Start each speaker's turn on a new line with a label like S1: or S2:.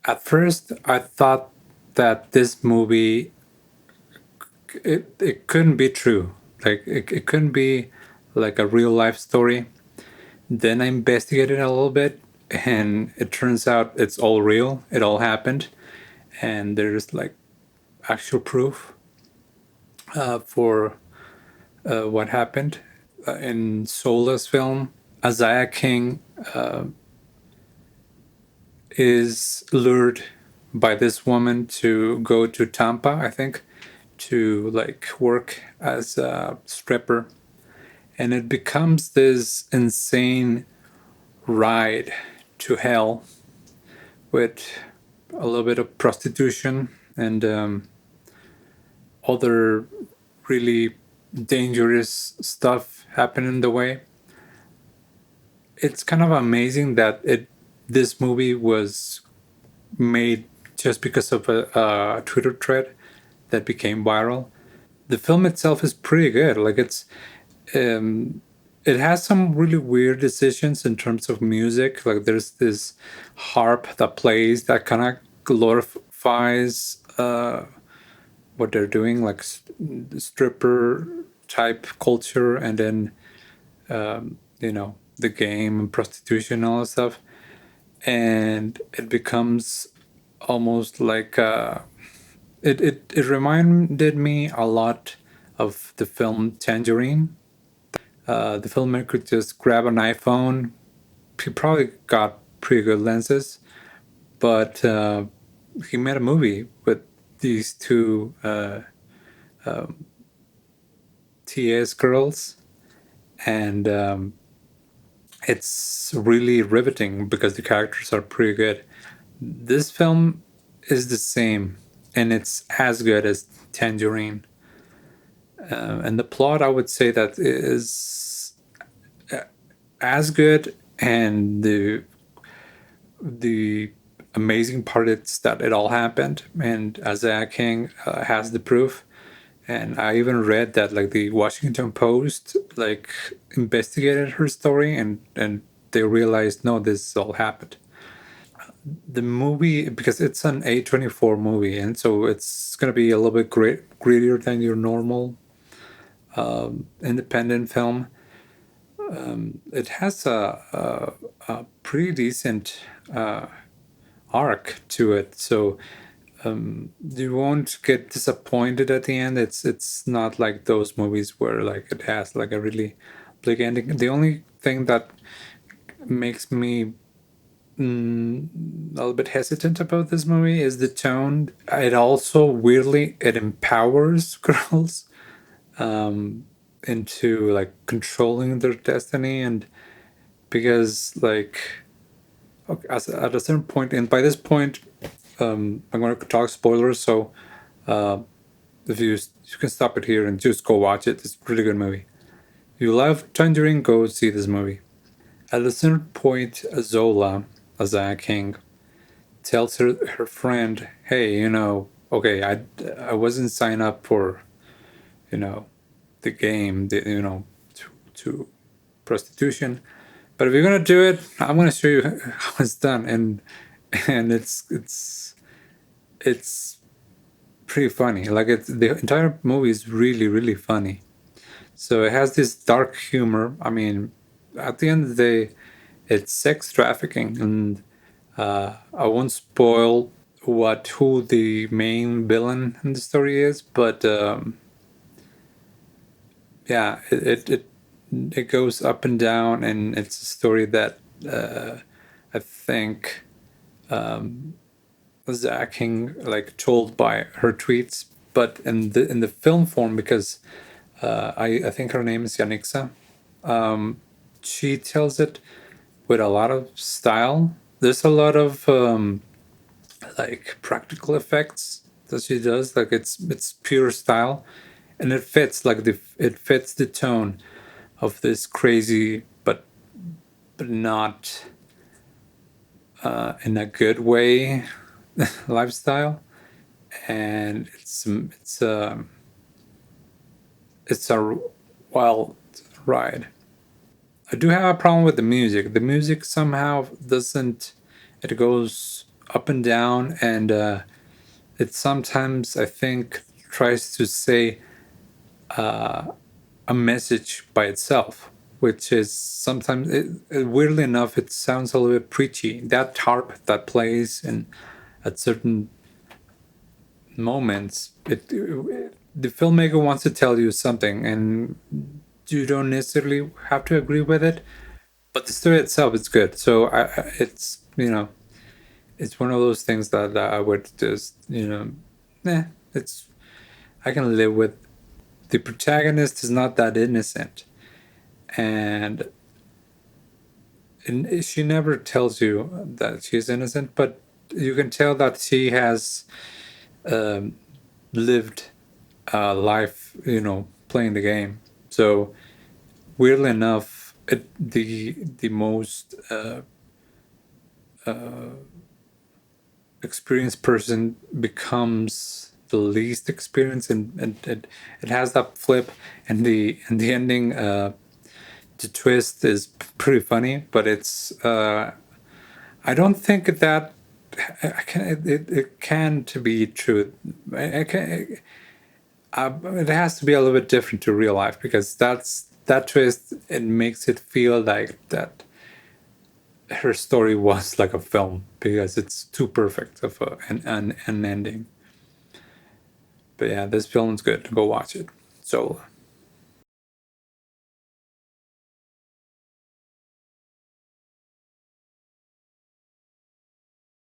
S1: At first, I thought that this movie it couldn't be true. Like it couldn't be like a real life story. Then I investigated a little bit, and it turns out it's all real. It all happened, and there's like actual proof for what happened. In Zola's film, Isaiah King is lured by this woman to go to Tampa, I think, to like work as a stripper. And it becomes this insane ride to hell with a little bit of prostitution and other really dangerous stuff happening in the way. It's kind of amazing that this movie was made just because of a Twitter thread that became viral. The film itself is pretty good. Like um, it has some really weird decisions in terms of music. Like there's this harp that plays that kind of glorifies what they're doing, like stripper type culture, and then the game and prostitution and all that stuff. And it becomes almost like it reminded me a lot of the film Tangerine. The filmmaker just grabbed an iPhone. He probably got pretty good lenses, but he made a movie with these two TS girls, and it's really riveting because the characters are pretty good. This film is the same, and it's as good as Tangerine. And the plot, I would say, that is as good, and the amazing part is that it all happened, and Isaiah King has the proof. And I even read that like the Washington Post like investigated her story, and they realized no, this all happened. The movie, because it's an A24 movie, and so it's gonna be a little bit grittier than your normal independent film. It has a pretty decent arc to it, so you won't get disappointed at the end. It's not like those movies where like it has like a really big ending. The only thing that makes me a little bit hesitant about this movie is the tone. It also weirdly it empowers girls into like controlling their destiny, and because like okay, at a certain point, and by this point I'm going to talk spoilers, so if you can stop it here and just go watch it. It's a really good movie. If you love Tangerine, go see this movie. At a certain point, Zola, Isaiah King, tells her friend, "Hey, okay, I wasn't signed up for, you know, the game, to prostitution, but if you're gonna do it, I'm gonna show you how it's done." And it's pretty funny. Like the entire movie is really really funny. So it has this dark humor. I mean, at the end of the day, it's sex trafficking, and I won't spoil who the main villain in the story is, but yeah, it goes up and down, and it's a story that I think was acting like told by her tweets, but in the film form, because I think her name is Yanixa. She tells it with a lot of style. There's a lot of like practical effects that she does. Like it's pure style, and it fits like it fits the tone of this crazy but not in a good way lifestyle, and it's a wild ride. I do have a problem with the music. The music somehow doesn't. It goes up and down, and it sometimes, I think, tries to say a message by itself, which is sometimes, weirdly enough, it sounds a little bit preachy. That harp that plays in at certain moments, the filmmaker wants to tell you something, and you don't necessarily have to agree with it, but the story itself is good. So it's, it's one of those things that I would just, it's, I can live with. The protagonist is not that innocent, and she never tells you that she's innocent, but you can tell that she has lived a life, playing the game. So weirdly enough, the most experienced person becomes the least experienced, and it has that flip, and the ending. The twist is pretty funny, but it's I don't think that it can to be true. It has to be a little bit different to real life, because that twist, it makes it feel like that her story was like a film, because it's too perfect of an ending. But yeah, this film's good. Go watch it. Zola.